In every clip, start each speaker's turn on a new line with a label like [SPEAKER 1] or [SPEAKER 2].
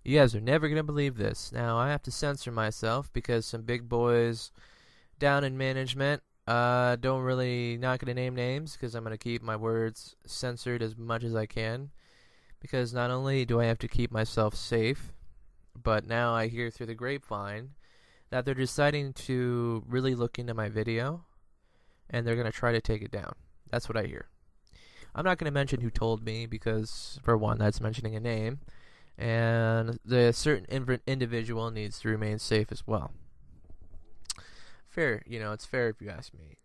[SPEAKER 1] You guys are never going to believe this. Now, I have to censor myself because some big boys down in management don't really, not going to name names because I'm going to keep my words censored as much as I can. Because not only do I have to keep myself safe, but now I hear through the grapevine that they're deciding to really look into my video and they're going to try to take it down. That's what I hear. I'm not going to mention who told me because, for one, that's mentioning a name. And the certain individual needs to remain safe as well. Fair, it's fair if you ask me.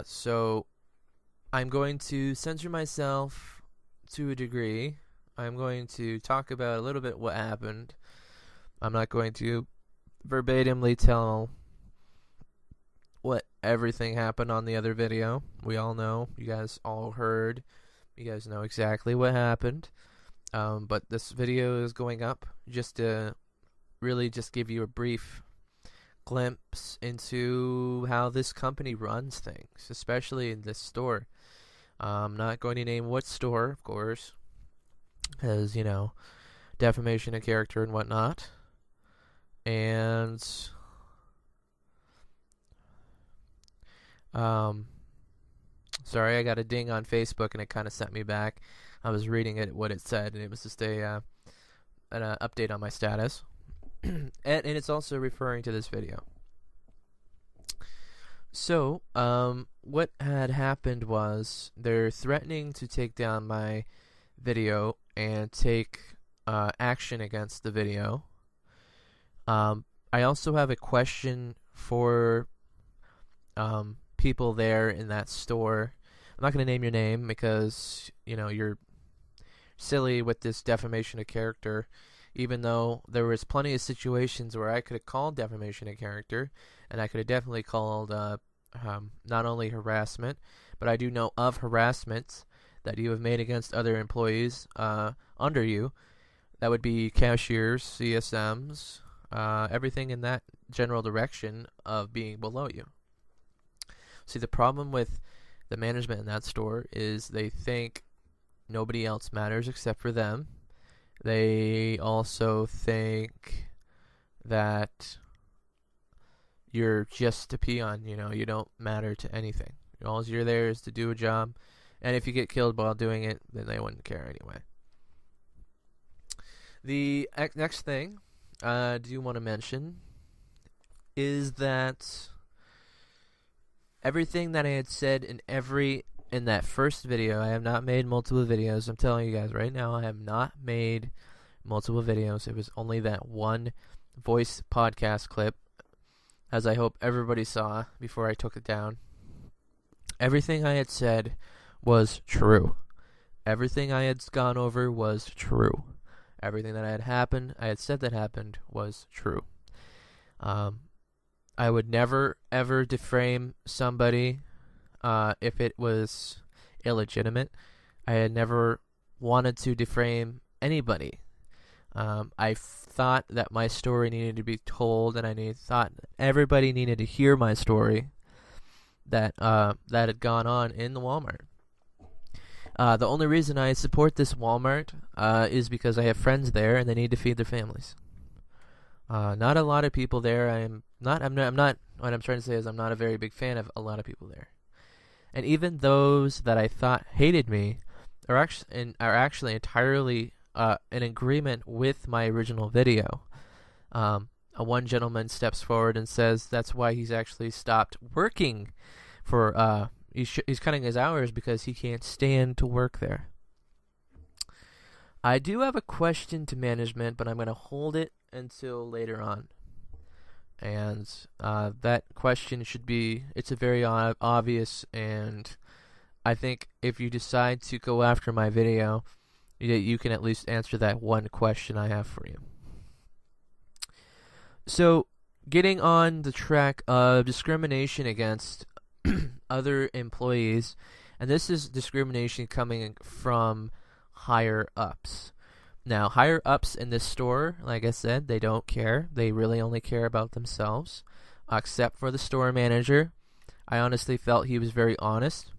[SPEAKER 1] So I'm going to censor myself to a degree. I'm going to talk about a little bit what happened. I'm not going to verbatimly tell what everything happened on the other video. We all know. You guys all heard. You guys know exactly what happened. But this video is going up just to really just give you a brief glimpse into how this company runs things, especially in this store. I'm not going to name what store, of course, because, defamation of character and whatnot. And, sorry, I got a ding on Facebook and it kind of sent me back. I was reading what it said, and it was just an update on my status. and it's also referring to this video. So, what had happened was they're threatening to take down my video and take action against the video. I also have a question for people there in that store. I'm not going to name your name because, you're silly with this defamation of character, even though there was plenty of situations where I could have called defamation of character, and I could have definitely called not only harassment, but I do know of harassment that you have made against other employees under you. That would be cashiers, CSMs, everything in that general direction of being below you. See, the problem with the management in that store is they think nobody else matters except for them. They also think that you're just a peon, you don't matter to anything. All you're there is to do a job, and if you get killed while doing it, then they wouldn't care anyway. The next thing I do want to mention is that everything that I had said in that first video, I have not made multiple videos. I'm telling you guys right now, I have not made multiple videos. It was only that one voice podcast clip, as I hope everybody saw before I took it down. Everything I had said was true. Everything I had gone over was true. Everything that I had said that happened was true. I would never, ever defame somebody if it was illegitimate. I had never wanted to defame anybody. I thought that my story needed to be told, and I thought everybody needed to hear my story that had gone on in the Walmart. The only reason I support this Walmart is because I have friends there, and they need to feed their families. Not a lot of people there. I'm not. What I'm trying to say is I'm not a very big fan of a lot of people there. And even those that I thought hated me are actually entirely in agreement with my original video. One gentleman steps forward and says that's why he's actually stopped working for. He's cutting his hours because he can't stand to work there. I do have a question to management, but I'm going to hold it until later on. And that question it's a very obvious, and I think if you decide to go after my video, you can at least answer that one question I have for you. So, getting on the track of discrimination against other employees, and this is discrimination coming from higher ups. Now, higher ups in this store, like I said, they don't care. They really only care about themselves, except for the store manager. I honestly felt he was very honest,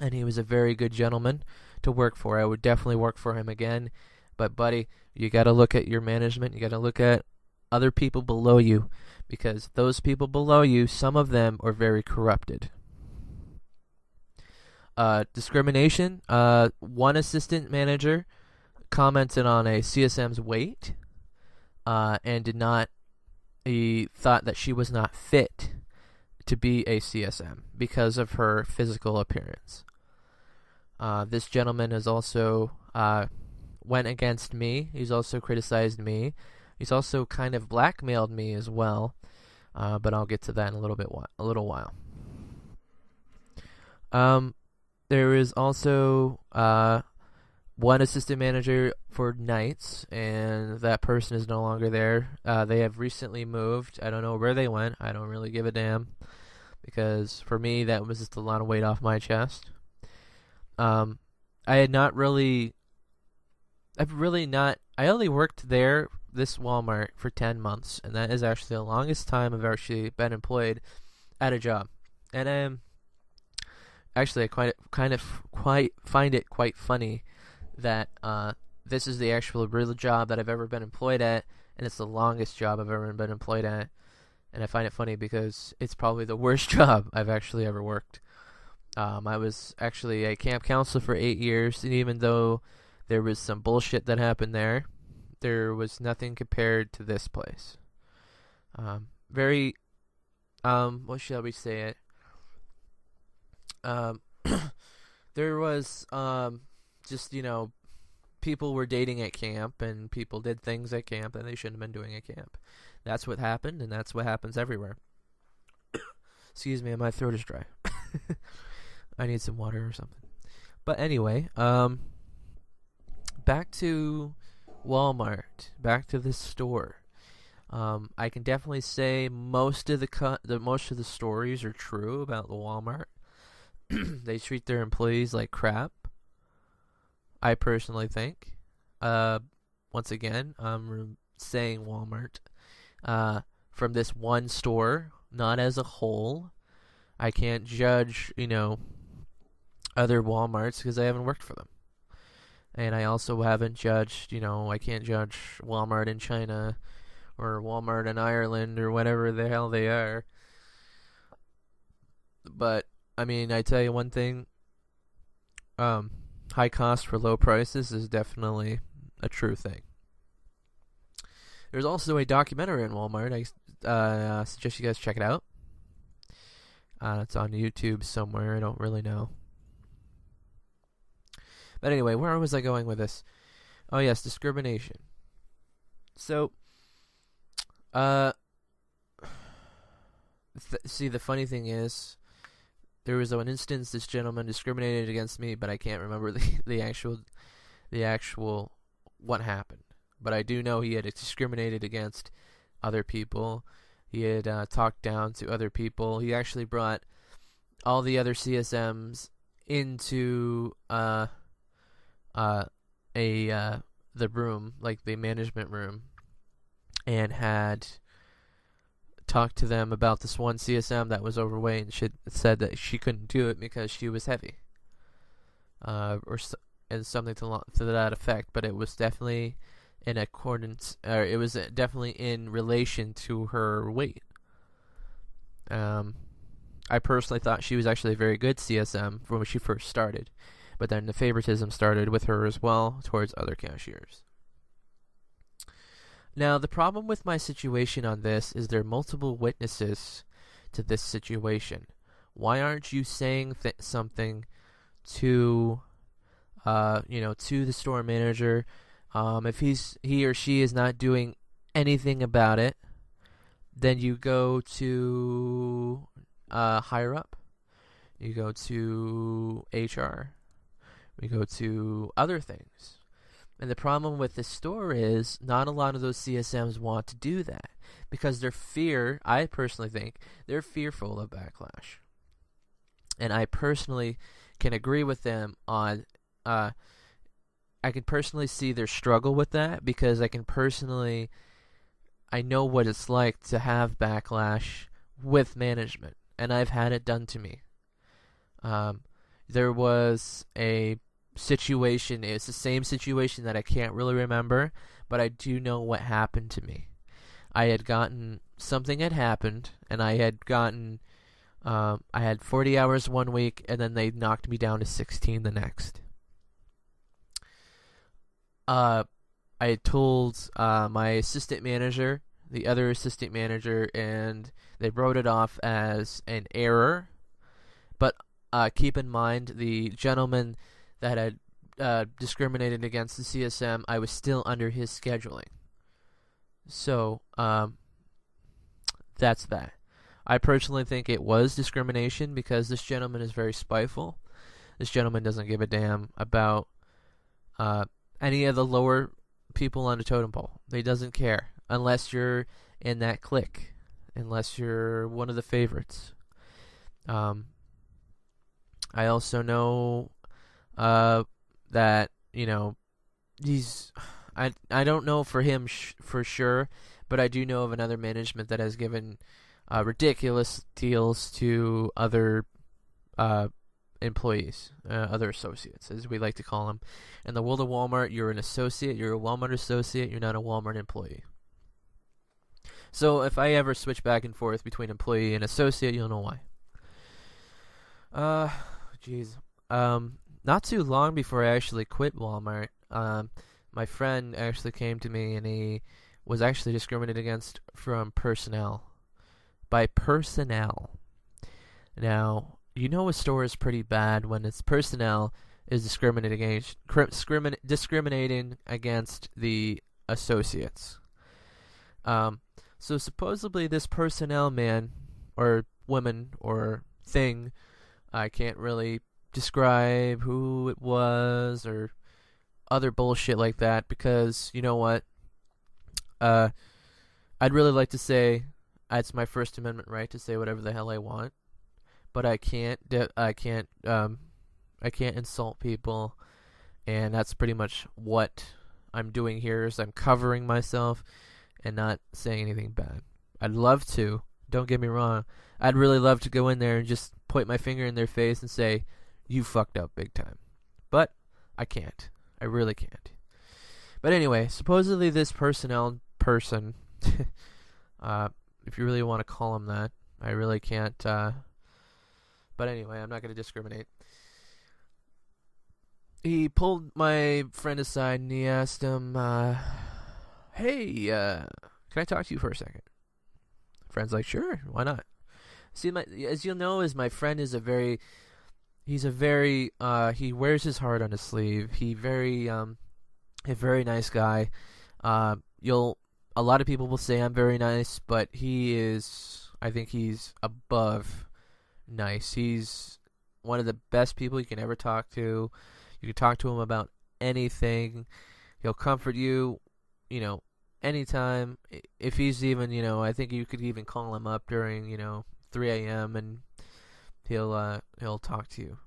[SPEAKER 1] and he was a very good gentleman to work for. I would definitely work for him again, But buddy, you got to look at your management. You got to look at other people below you, because those people below you, some of them are very corrupted. Discrimination. One assistant manager commented on a CSM's weight, and did not. He thought that she was not fit to be a CSM because of her physical appearance. This gentleman has also went against me. He's also criticized me. He's also kind of blackmailed me as well. But I'll get to that in a little while. There is also one assistant manager for nights, and that person is no longer there. They have recently moved. I don't know where they went. I don't really give a damn, because for me that was just a lot of weight off my chest. I only worked there, this Walmart, for 10 months, and that is actually the longest time I've actually been employed at a job. And actually I quite find it quite funny that this is the actual real job that I've ever been employed at, and it's the longest job I've ever been employed at. And I find it funny because it's probably the worst job I've actually ever worked. I was actually a camp counselor for 8 years, and even though there was some bullshit that happened there was nothing compared to this place. What shall we say it? There was, just, people were dating at camp, and people did things at camp that they shouldn't have been doing at camp. That's what happened, and that's what happens everywhere. Excuse me, my throat is dry. I need some water or something. But anyway, back to Walmart, back to this store. I can definitely say most of the stories are true about the Walmart. They treat their employees like crap, I personally think. Once again, I'm saying Walmart. From this one store, not as a whole. I can't judge, other Walmarts because I haven't worked for them. And I also haven't judged, I can't judge Walmart in China or Walmart in Ireland or whatever the hell they are. But, I tell you one thing. High cost for low prices is definitely a true thing. There's also a documentary on Walmart. I suggest you guys check it out. It's on YouTube somewhere. I don't really know. But anyway, where was I going with this? Oh yes, discrimination. So, see, the funny thing is, there was one instance this gentleman discriminated against me, but I can't remember the actual what happened. But I do know he had discriminated against other people. He had talked down to other people. He actually brought all the other CSMs into the room, like the management room, and had talked to them about this one CSM that was overweight, and she said that she couldn't do it because she was heavy, and something to that effect. But it was definitely in accordance, or it was definitely in relation to her weight. I personally thought she was actually a very good CSM when she first started, but then the favoritism started with her as well towards other cashiers. Now, the problem with my situation on this is there are multiple witnesses to this situation. Why aren't you saying something to, to the store manager? If he or she is not doing anything about it, then you go to higher up. You go to HR. We go to other things. And the problem with this store is not a lot of those CSMs want to do that because I personally think, they're fearful of backlash. And I personally can agree with them on, I can personally see their struggle with that because I know what it's like to have backlash with management, and I've had it done to me. There was a situation. It's the same situation that I can't really remember, but I do know what happened to me. Something had happened, and I had 40 hours one week, and then they knocked me down to 16 the next. I had told my assistant manager, the other assistant manager, and they wrote it off as an error. But keep in mind, the gentleman that had discriminated against the CSM, I was still under his scheduling. So that's that. I personally think it was discrimination because this gentleman is very spiteful. This gentleman doesn't give a damn about any of the lower people on the totem pole. He doesn't care unless you're in that clique, unless you're one of the favorites. I also know that, he's... I don't know for him for sure, but I do know of another management that has given ridiculous deals to other employees, other associates, as we like to call them. In the world of Walmart, you're an associate, you're a Walmart associate, you're not a Walmart employee. So if I ever switch back and forth between employee and associate, you'll know why. Not too long before I actually quit Walmart, my friend actually came to me and he was actually discriminated against from personnel. By personnel. Now, a store is pretty bad when its personnel is discriminating against the associates. So supposedly this personnel man or woman or thing, I can't really describe who it was or other bullshit like that, because you know what? I'd really like to say it's my First Amendment right to say whatever the hell I want, but I can't. I can't insult people, and that's pretty much what I'm doing here. Is I'm covering myself and not saying anything bad. I'd love to. Don't get me wrong. I'd really love to go in there and just point my finger in their face and say, "You fucked up big time," but I can't. I really can't. But anyway, supposedly this personnel person, if you really want to call him that, I really can't. But anyway, I'm not going to discriminate. He pulled my friend aside and he asked him, "Hey, can I talk to you for a second?" Friend's like, "Sure, why not?" See, as you'll know, my friend is he wears his heart on his sleeve. A very nice guy. A lot of people will say I'm very nice, but I think he's above nice. He's one of the best people you can ever talk to. You can talk to him about anything. He'll comfort you, anytime. If he's even, I think you could even call him up during, 3 a.m. and he'll talk to you.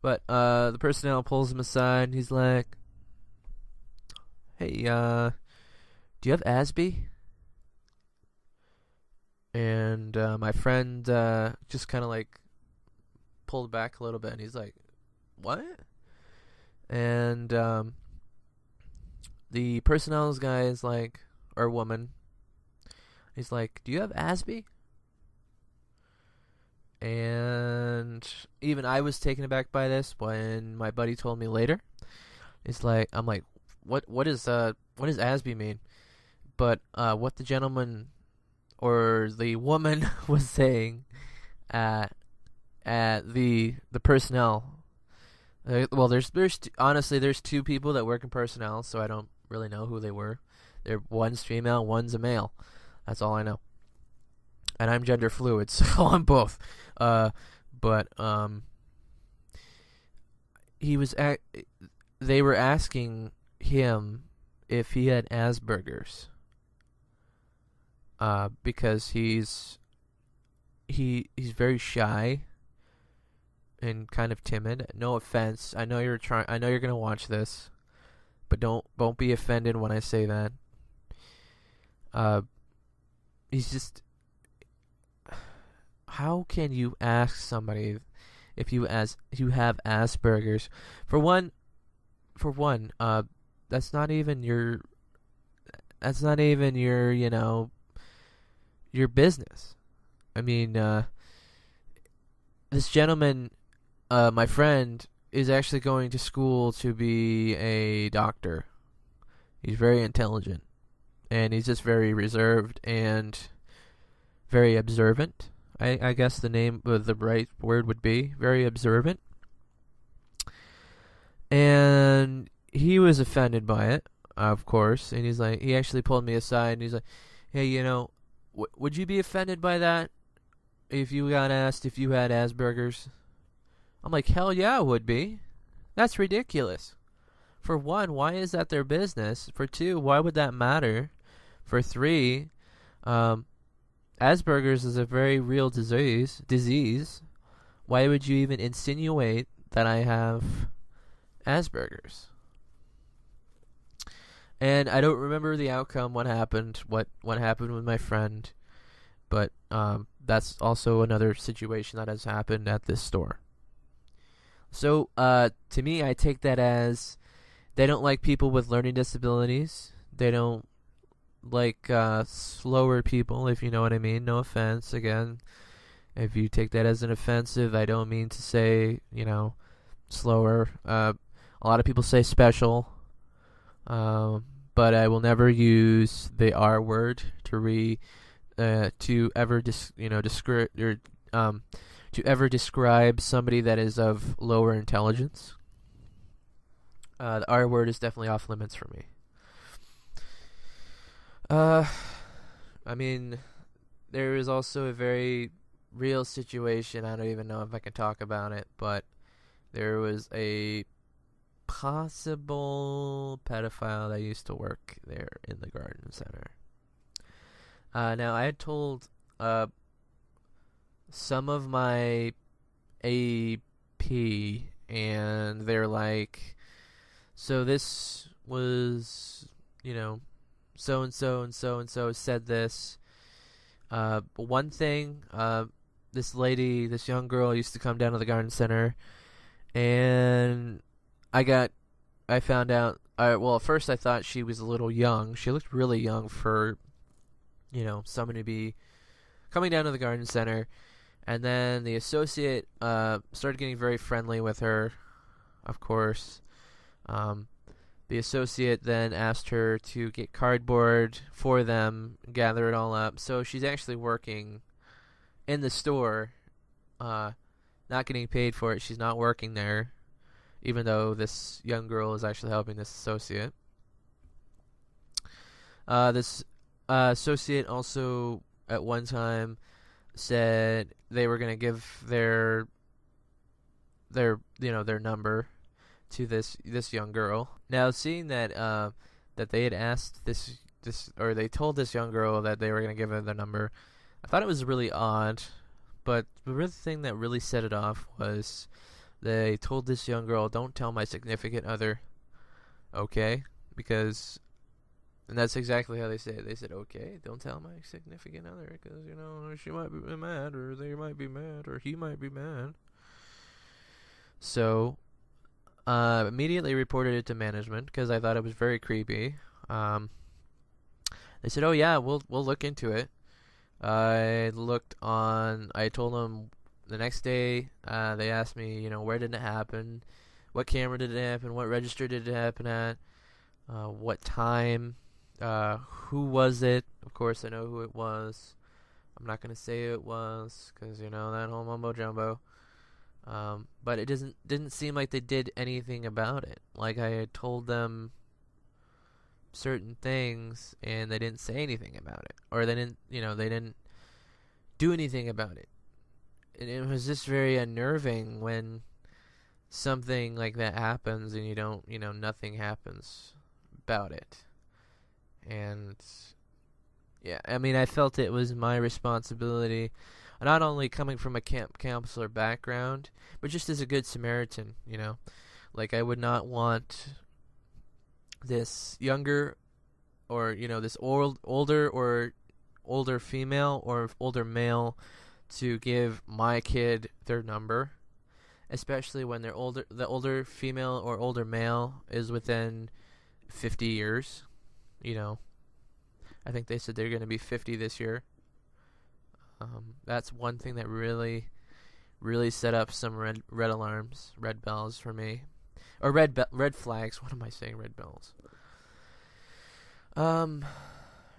[SPEAKER 1] But the personnel pulls him aside and he's like, "Hey, do you have ASB?" And my friend just kind of like pulled back a little bit and he's like, "What?" And the personnel guy is like, or woman, he's like, "Do you have ASB?" And even I was taken aback by this when my buddy told me later. I'm like, what does ASB mean? But what the gentleman or the woman was saying at the personnel. Well, there's honestly there's two people that work in personnel, so I don't really know who they were. One's female, one's a male. That's all I know. And I'm gender fluid, so I'm both. They were asking him if he had Asperger's, because he's very shy and kind of timid. No offense, I know you're gonna watch this, but don't be offended when I say that. He's just. How can you ask somebody if you have Asperger's. For one, that's not even your your business. I mean, this gentleman, my friend, is actually going to school to be a doctor. He's very intelligent, and he's just very reserved and very observant. I guess the right word would be very observant. And he was offended by it, of course. And he actually pulled me aside and he's like, hey, would you be offended by that if you got asked if you had Asperger's? I'm like, hell yeah, I would be. That's ridiculous. For one, why is that their business? For two, why would that matter? For three, Asperger's is a very real disease. Why would you even insinuate that I have Asperger's? And I don't remember the outcome, what happened with my friend, but that's also another situation that has happened at this store. So to me, I take that as they don't like people with learning disabilities. They don't like slower people, if you know what I mean. No offense, again. If you take that as an offensive, I don't mean to say, slower. A lot of people say special, but I will never use the R word to ever describe somebody that is of lower intelligence. The R word is definitely off limits for me. I mean, there is also a very real situation. I don't even know if I can talk about it, but there was a possible pedophile that used to work there in the garden center. Now, I had told some of my AP, and they're like, so this was, so-and-so and so-and-so said this. One thing, this young girl used to come down to the garden center, and I found out, well, at first I thought she was a little young. She looked really young for, someone to be coming down to the garden center. And then the associate started getting very friendly with her, of course. The associate then asked her to get cardboard for them, gather it all up. So she's actually working in the store, not getting paid for it. She's not working there, even though this young girl is actually helping this associate. This associate also at one time said they were going to give their number to this young girl. Now, seeing that that they had asked this or they told this young girl that they were going to give her the number, I thought it was really odd. But the real thing that really set it off was they told this young girl, "Don't tell my significant other." Okay? And that's exactly how they say it. They said, "Okay, don't tell my significant other, because she might be mad, or they might be mad, or he might be mad." So, immediately reported it to management because I thought it was very creepy. They said, "Oh yeah, we'll look into it." I told them the next day. They asked me, where did it happen, what camera did it happen, what register did it happen at, what time. Who was it? Of course, I know who it was. I'm not going to say who it was because, that whole mumbo jumbo. But it didn't seem like they did anything about it. Like, I had told them certain things and they didn't say anything about it. Or they didn't do anything about it. And it was just very unnerving when something like that happens and nothing happens about it. And yeah, I mean, I felt it was my responsibility, not only coming from a camp counselor background, but just as a good Samaritan, Like, I would not want this younger or, this older female or older male to give my kid their number. especially when they're older. The older female or older male is within 50 years. You know, I think they said they're going to be 50 this year. That's one thing that really, really set up some red alarms, red bells for me, or red flags. What am I saying? Red bells.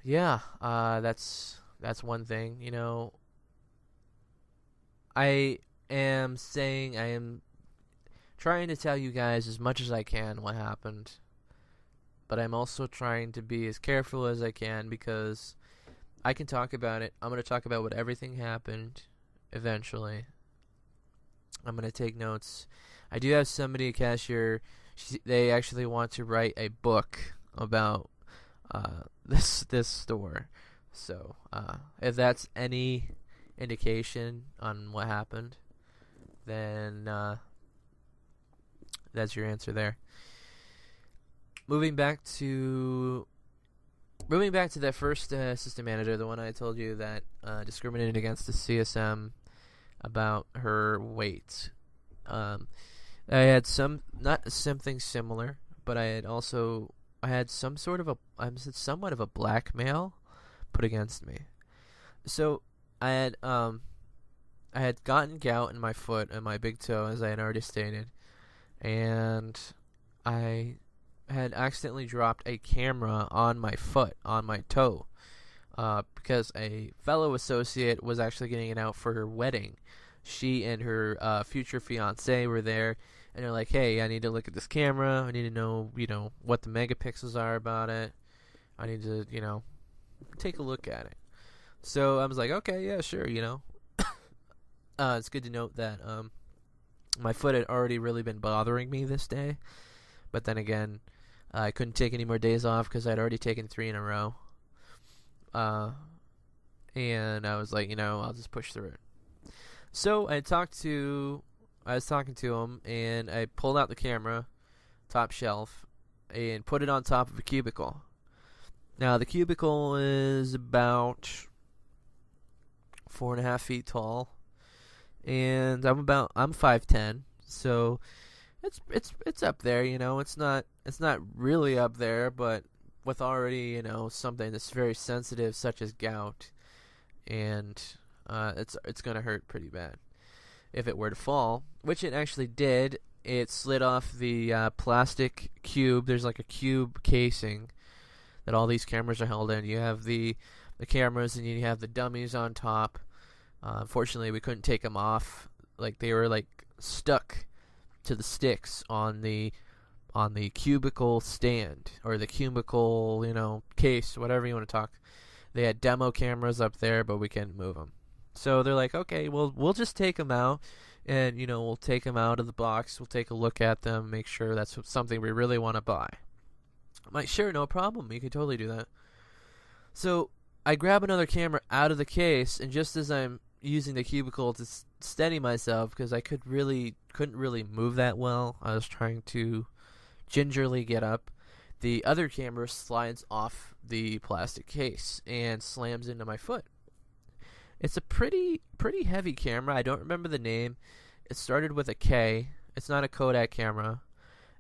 [SPEAKER 1] Yeah. That's one thing. You know, I am trying to tell you guys as much as I can what happened, but I'm also trying to be as careful as I can because I can talk about it. I'm going to talk about what everything happened eventually. I'm going to take notes. I do have somebody, a cashier, they actually want to write a book about this store. So, if that's any indication on what happened, then that's your answer there. Moving back to that first assistant manager, the one I told you that discriminated against the CSM about her weight. I had not something similar, but I had somewhat of a blackmail put against me. So I had gotten gout in my foot and my big toe, as I had already stated, and I had accidentally dropped a camera on my foot, on my toe, because a fellow associate was actually getting it out for her wedding. She and her future fiance were there, and they're like, "Hey, I need to look at this camera. I need to know, what the megapixels are about it. I need to, take a look at it." So I was like, "Okay, yeah, sure, It's good to note that my foot had already really been bothering me this day, but then again, I couldn't take any more days off because I'd already taken 3 in a row. And I was like, I'll just push through it. So I was talking to him, and I pulled out the camera, top shelf, and put it on top of a cubicle. Now the cubicle is about 4.5 feet tall, and I'm 5'10", so it's up there. It's not really up there, but with already something that's very sensitive, such as gout, and it's gonna hurt pretty bad if it were to fall, which it actually did. It slid off the plastic cube. There's like a cube casing that all these cameras are held in. You have the cameras, and you have the dummies on top. Unfortunately, we couldn't take them off. Like, they were stuck to the sticks on the cubicle stand, or the cubicle, case, whatever you want to talk. They had demo cameras up there, but we couldn't move them. So they're like, "Okay, well, we'll just take them out, and we'll take them out of the box. We'll take a look at them, make sure that's something we really want to buy." I'm like, "Sure, no problem. You can totally do that." So I grab another camera out of the case, and just as I'm using the cubicle to steady myself, because I couldn't really move that well, I was trying to gingerly get up, the other camera slides off the plastic case and slams into my foot. It's a pretty heavy camera. I don't remember the name. It started with a K. It's not a Kodak camera.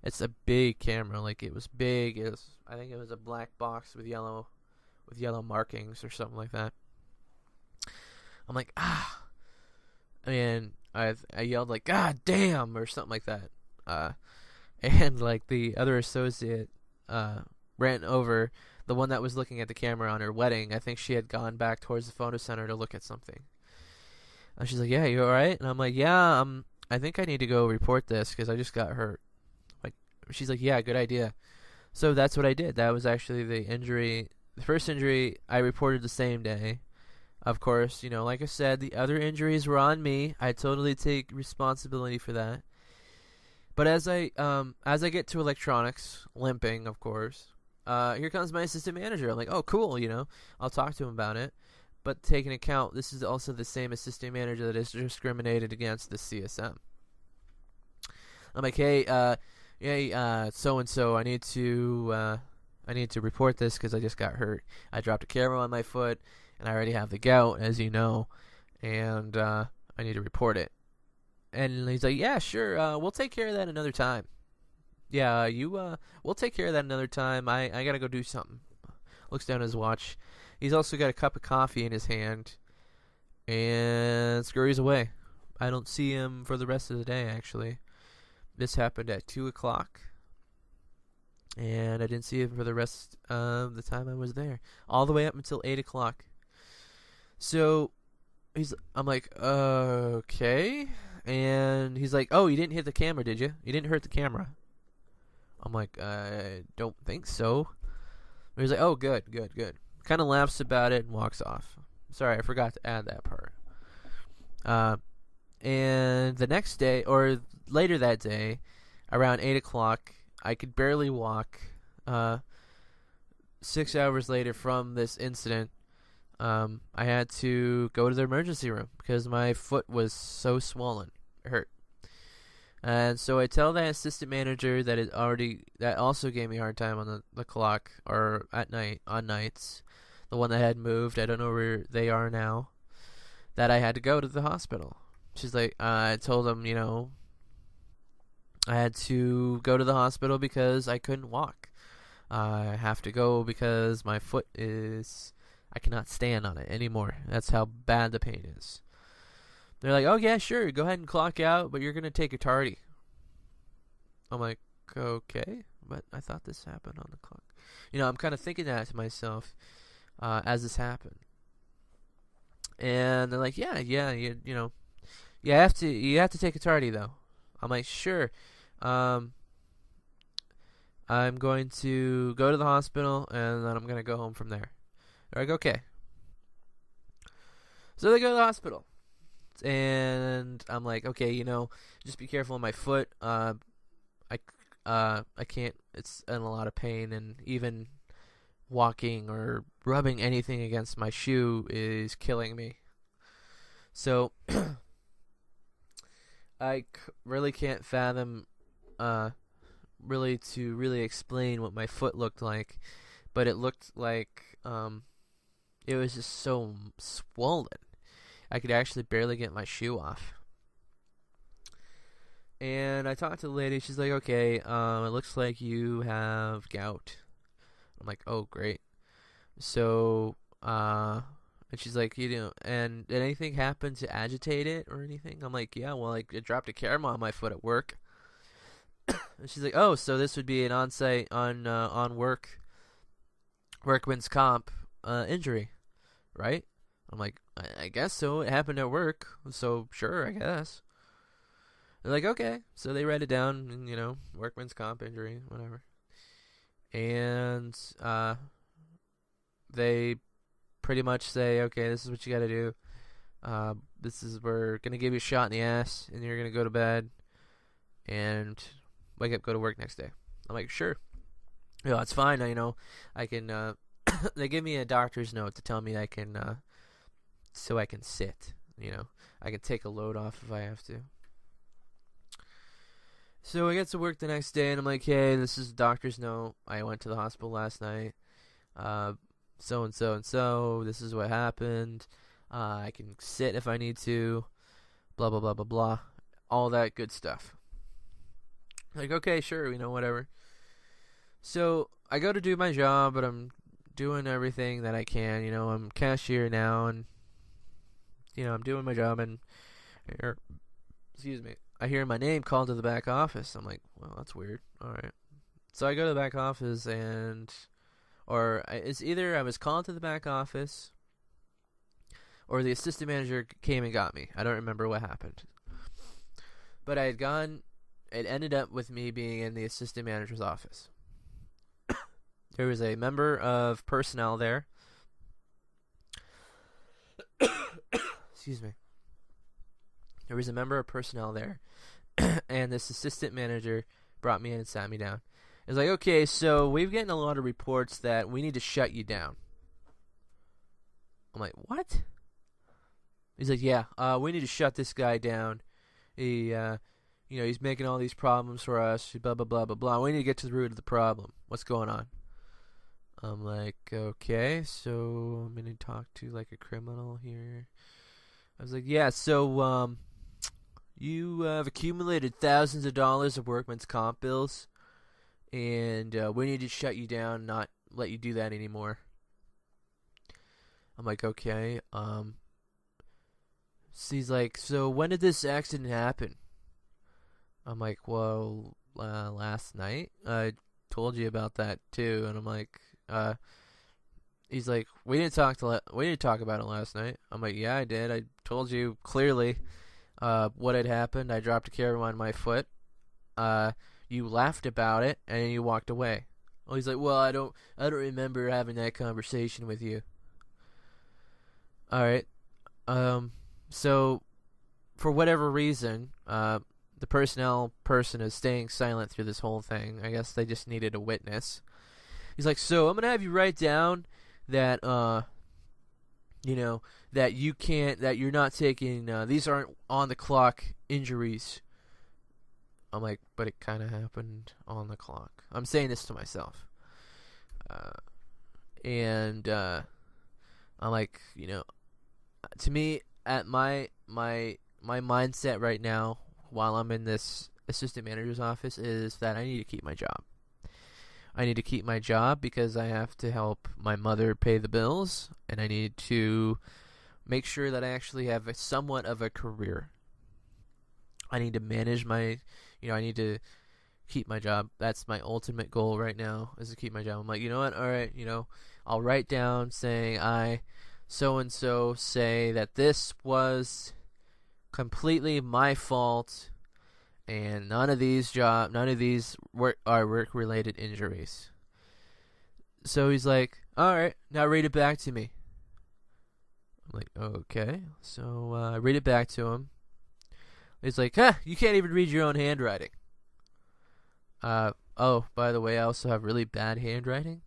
[SPEAKER 1] It's a big camera. It was big. I think it was a black box with yellow markings or something like that. I'm like, "Ah!" And I yelled "God damn!" or something like that. And the other associate ran over, the one that was looking at the camera on her wedding. I think she had gone back towards the photo center to look at something. And she's like, "Yeah, you alright?" And I'm like, "Yeah, I think I need to go report this because I just got hurt." She's like, "Yeah, good idea." So that's what I did. That was actually the injury. The first injury I reported the same day. Of course, like I said, the other injuries were on me. I totally take responsibility for that. But as I get to electronics, limping, of course, here comes my assistant manager. I'm like, "Oh, cool, I'll talk to him about it." But take into account, this is also the same assistant manager that is discriminated against the CSM. I'm like, "Hey, so-and-so, I need to report this because I just got hurt. I dropped a camera on my foot, and I already have the gout, as you know, and I need to report it." And he's like, yeah, sure, we'll take care of that another time. Yeah, we'll take care of that another time. I gotta go do something. Looks down at his watch. He's also got a cup of coffee in his hand and scurries away. I don't see him for the rest of the day, actually. This happened at 2 o'clock, and I didn't see him for the rest of the time I was there, all the way up until 8 o'clock. So I'm like, okay. And he's like, oh, you didn't hit the camera, did you? You didn't hurt the camera. I'm like, I don't think so. But he's like, oh, good. Kind of laughs about it and walks off. Sorry, I forgot to add that part. And the next day, or later that day, around 8 o'clock, I could barely walk. 6 hours later from this incident, I had to go to the emergency room because my foot was so swollen. It hurt. And so I tell the assistant manager that also gave me a hard time on the clock, or on nights, the one that had moved, I don't know where they are now, that I had to go to the hospital. She's like, I told them, I had to go to the hospital because I couldn't walk. I have to go because my foot I cannot stand on it anymore. That's how bad the pain is. They're like, oh yeah, sure, go ahead and clock out, but you're going to take a tardy. I'm like, okay, but I thought this happened on the clock. I'm kind of thinking that to myself as this happened. And they're like, yeah, you have to take a tardy though. I'm like, sure. I'm going to go to the hospital and then I'm going to go home from there. They're like, okay. So they go to the hospital. And I'm like, okay, just be careful on my foot. I can't. It's in a lot of pain, and even walking or rubbing anything against my shoe is killing me. So I really can't fathom, really explain what my foot looked like, but it looked like it was just so swollen. I could actually barely get my shoe off. And I talked to the lady. She's like, okay, it looks like you have gout. I'm like, oh, great. So, and she's like, and did anything happen to agitate it or anything? I'm like, yeah, well, I dropped a camera on my foot at work. And she's like, oh, so this would be an on-site, workman's comp injury, right? I'm like, I guess so. It happened at work, so sure, I guess. They're like, okay. So they write it down, and, workman's comp injury, whatever. And they pretty much say, okay, this is what you got to do. We're going to give you a shot in the ass, and you're going to go to bed and wake up, go to work next day. I'm like, sure. It's fine. I can, they give me a doctor's note to tell me I can, so I can sit, I can take a load off if I have to. So I get to work the next day, and I'm like, hey, this is a doctor's note. I went to the hospital last night. So and so and so. This is what happened. I can sit if I need to. Blah, blah, blah, blah, blah. All that good stuff. Like, okay, sure, whatever. So I go to do my job, but I'm doing everything that I can. I'm cashier now, and I'm doing my job, and I hear my name called to the back office. I'm like, well, that's weird. All right. So I go to the back office, it's either I was called to the back office or the assistant manager came and got me. I don't remember what happened. But it ended up with me being in the assistant manager's office. There was a member of personnel there. Excuse me. There was a member of personnel there, and this assistant manager brought me in and sat me down. It was like, okay, so we've gotten a lot of reports that we need to shut you down. I'm like, what? He's like, yeah, we need to shut this guy down. He's making all these problems for us, blah, blah, blah, blah, blah. We need to get to the root of the problem. What's going on? I'm like, okay, so I'm going to talk to, a criminal here. I was like, yeah, so, You have accumulated thousands of dollars of workman's comp bills, and we need to shut you down, not let you do that anymore. I'm like, okay. So he's like, so when did this accident happen? I'm like, well, last night. I told you about that too, and I'm like, he's like, we didn't talk about it last night. I'm like, yeah, I did. I told you clearly what had happened. I dropped a camera on my foot. You laughed about it, and you walked away. Oh, he's like, well, I don't remember having that conversation with you. All right. So for whatever reason, the personnel person is staying silent through this whole thing. I guess they just needed a witness. He's like, so I'm gonna have you write down that that you can't, that you're not taking, these aren't on the clock injuries. I'm like, but it kind of happened on the clock. I'm saying this to myself. And I'm like, to me, at my mindset right now, while I'm in this assistant manager's office, is that I need to keep my job. I need to keep my job because I have to help my mother pay the bills, and I need to make sure that I actually have somewhat of a career. I need to manage my, I need to keep my job. That's my ultimate goal right now, is to keep my job. I'm like, you know what? All right, I'll write down saying I so-and-so say that this was completely my fault, and none of these are work-related injuries. So he's like, all right, now read it back to me. I'm like, okay. So I read it back to him. He's like, you can't even read your own handwriting. Oh, by the way, I also have really bad handwriting.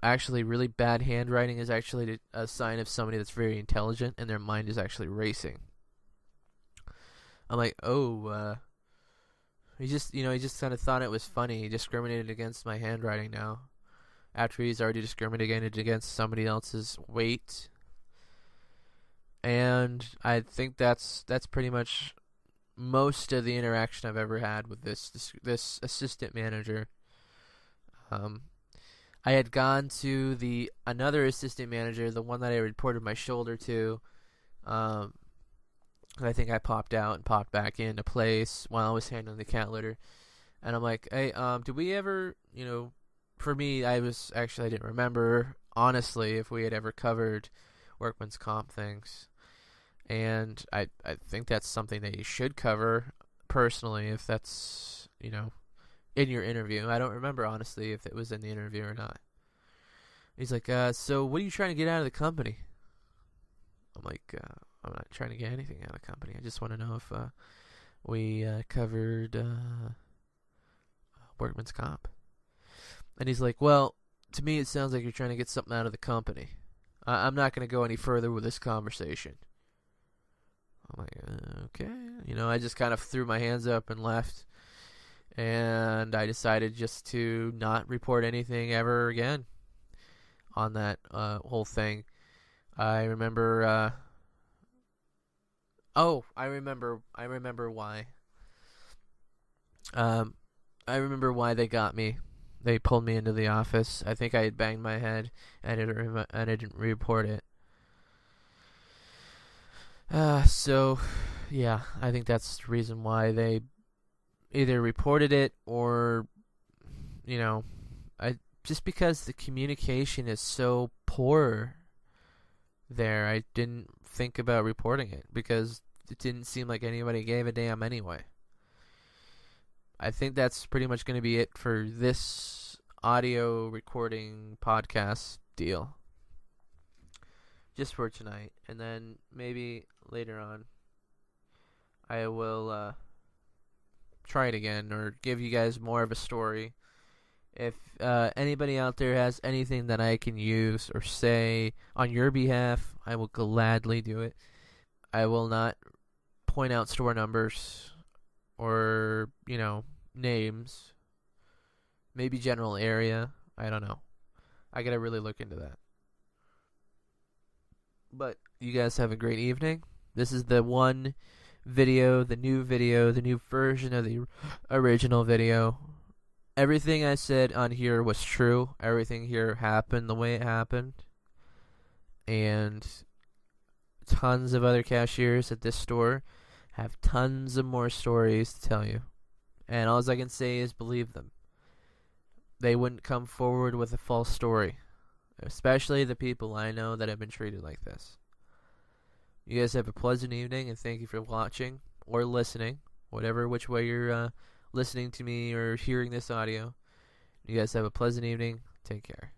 [SPEAKER 1] Actually, really bad handwriting is actually a sign of somebody that's very intelligent and their mind is actually racing. I'm like, he just kind of thought it was funny. He discriminated against my handwriting now, after he's already discriminated against somebody else's weight. And I think that's pretty much most of the interaction I've ever had with this assistant manager. I had gone to another assistant manager, the one that I reported my shoulder to. I think I popped out and popped back into place while I was handling the cat litter. And I'm like, hey, did we ever, for me, I didn't remember, honestly, if we had ever covered workman's comp things. And I think that's something that you should cover, personally, if that's, in your interview. I don't remember, honestly, if it was in the interview or not. He's like, so what are you trying to get out of the company? I'm like, I'm not trying to get anything out of the company. I just want to know if we covered workman's comp. And he's like, well, to me it sounds like you're trying to get something out of the company. I'm not going to go any further with this conversation. I'm like, okay. I just kind of threw my hands up and left. And I decided just to not report anything ever again on that whole thing. I remember... I remember why. I remember why they got me. They pulled me into the office. I think I had banged my head, and I didn't report it. So, yeah, I think that's the reason why they either reported it or, just because the communication is so poor there, I didn't think about reporting it because it didn't seem like anybody gave a damn anyway. I think that's pretty much going to be it for this audio recording podcast deal. Just for tonight. And then maybe later on I will try it again or give you guys more of a story. If anybody out there has anything that I can use or say on your behalf, I will gladly do it. I will not point out store numbers or, names. Maybe general area. I don't know. I gotta really look into that. But you guys have a great evening. This is the one video, the new version of the original video. Everything I said on here was true. Everything here happened the way it happened. And tons of other cashiers at this store have tons of more stories to tell you. And all I can say is believe them. They wouldn't come forward with a false story. Especially the people I know that have been treated like this. You guys have a pleasant evening, and thank you for watching or listening, which way you're listening to me or hearing this audio. You guys have a pleasant evening. Take care.